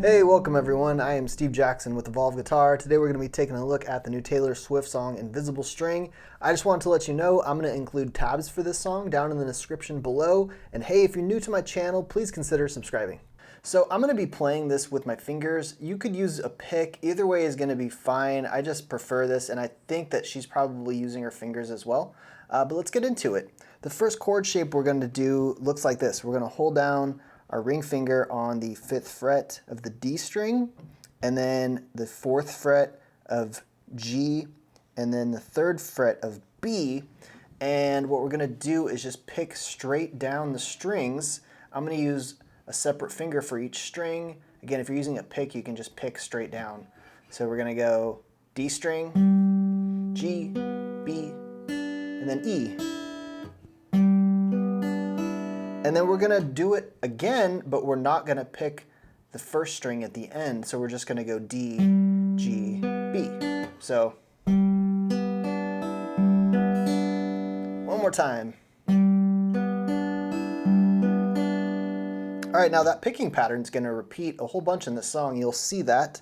Hey, welcome everyone. I am Steve Jackson with Evolve Guitar. Today we're going to be taking a look at the new Taylor Swift song, Invisible String. I just wanted to let you know I'm going to include tabs for this song down in the description below. And hey, if you're new to my channel, please consider subscribing. So I'm going to be playing this with my fingers. You could use a pick. Either way is going to be fine. I just prefer this, and I think that she's probably using her fingers as well. But let's get into it. The first chord shape we're going to do looks like this. We're going to hold down our ring finger on the 5th fret of the D string, and then the 4th fret of G, and then the 3rd fret of B. And what we're going to do is just pick straight down the strings. I'm going to use a separate finger for each string. Again, if you're using a pick, you can just pick straight down. So we're going to go D string, G, B, and then E. And then we're going to do it again, but we're not going to pick the first string at the end. So we're just going to go D, G, B. So one more time. All right, now that picking pattern is going to repeat a whole bunch in the song. You'll see that.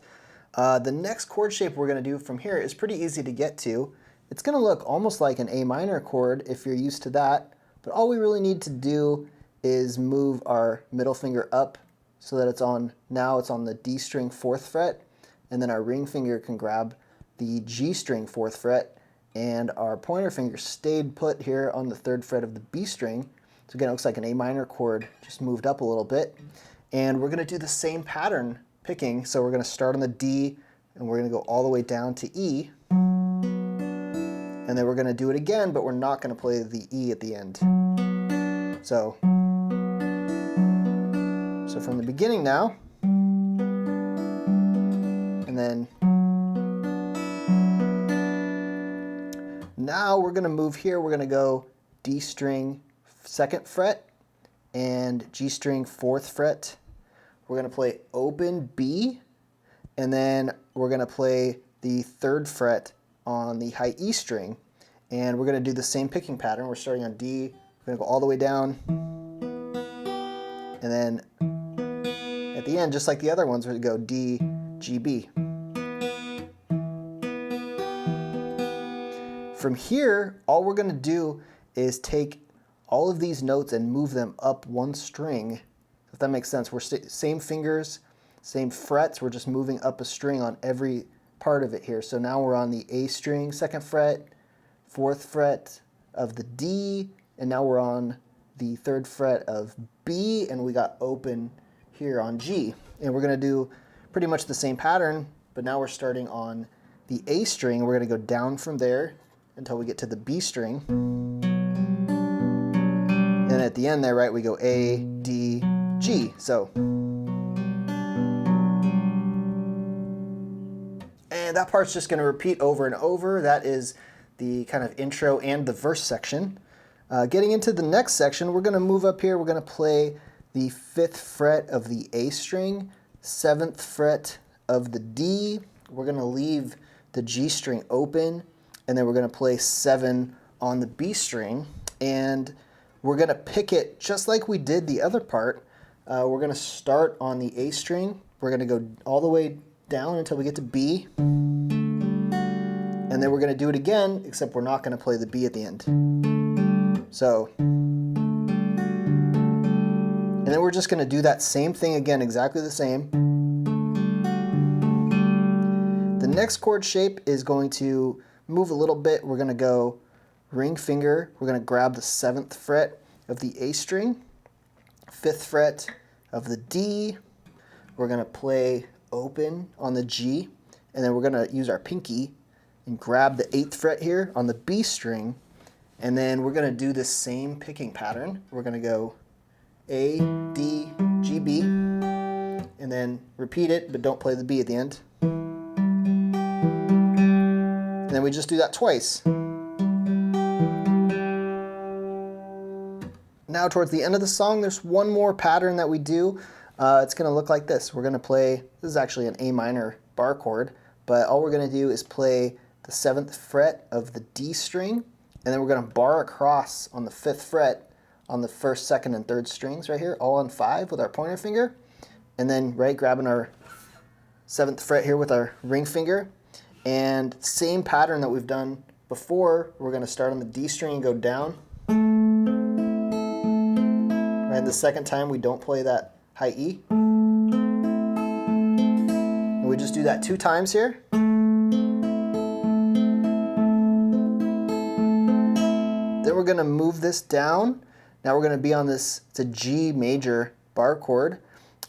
The next chord shape we're going to do from here is pretty easy to get to. It's going to look almost like an A minor chord if you're used to that. But all we really need to do is move our middle finger up so that now it's on the D string 4th fret, and then our ring finger can grab the G string 4th fret, and our pointer finger stayed put here on the 3rd fret of the B string. So again, it looks like an A minor chord just moved up a little bit. And we're going to do the same pattern picking. So we're going to start on the D, and we're going to go all the way down to E. And then we're going to do it again, but we're not going to play the E at the end. So from the beginning now, and then now we're going to move here. We're going to go D string 2nd fret and G string 4th fret. We're going to play open B, and then we're going to play the 3rd fret on the high E string, and we're going to do the same picking pattern. We're starting on D, we're going to go all the way down, and then at the end, just like the other ones, we're going to go D, G, B. From here, all we're going to do is take all of these notes and move them up one string, if that makes sense. We're same fingers, same frets, we're just moving up a string on every part of it here. So now we're on the A string, 2nd fret, 4th fret of the D, and now we're on the 3rd fret of B, and we got open here on G. And we're going to do pretty much the same pattern, but now we're starting on the A string. We're going to go down from there until we get to the B string. And at the end there, right, we go A, D, G. So, and that part's just going to repeat over and over. That is the kind of intro and the verse section. Getting into the next section, we're going to move up here. We're going to play the 5th fret of the A string, 7th fret of the D. We're going to leave the G string open, and then we're going to play 7 on the B string, and we're going to pick it just like we did the other part. We're going to start on the A string. We're going to go all the way down until we get to B, and then we're going to do it again, except we're not going to play the B at the end. So, and then we're just going to do that same thing again, exactly the same. The next chord shape is going to move a little bit. We're going to go ring finger. We're going to grab the 7th fret of the A string, 5th fret of the D. We're going to play open on the G, and then we're going to use our pinky and grab the 8th fret here on the B string, and then we're going to do the same picking pattern. We're going to go A, D, G, B, and then repeat it, but don't play the B at the end. And then we just do that twice. Now towards the end of the song, there's one more pattern that we do. It's going to look like this. We're going to play, this is actually an A minor bar chord, but all we're going to do is play the 7th fret of the D string, and then we're going to bar across on the 5th fret on the 1st, 2nd, and 3rd strings right here, all on 5 with our pointer finger. And then, right, grabbing our 7th fret here with our ring finger. And same pattern that we've done before, we're going to start on the D string and go down. Right, the second time we don't play that high E. And we just do that 2 times here. Then we're going to move this down. Now we're going to be on this, it's a G major bar chord,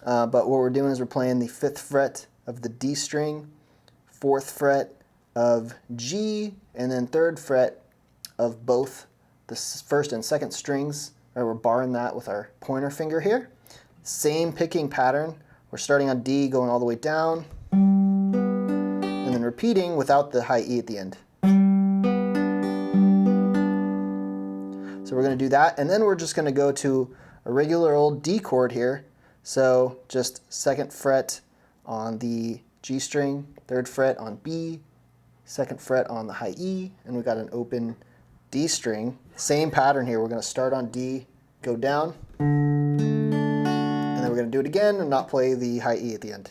but what we're doing is we're playing the 5th fret of the D string, 4th fret of G, and then 3rd fret of both the 1st and 2nd strings. Right, we're barring that with our pointer finger here. Same picking pattern. We're starting on D, going all the way down, and then repeating without the high E at the end. So we're going to do that, and then we're just going to go to a regular old D chord here. So just 2nd fret on the G string, 3rd fret on B, 2nd fret on the high E, and we've got an open D string. Same pattern here. We're going to start on D, go down, and then we're going to do it again and not play the high E at the end.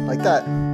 Like that.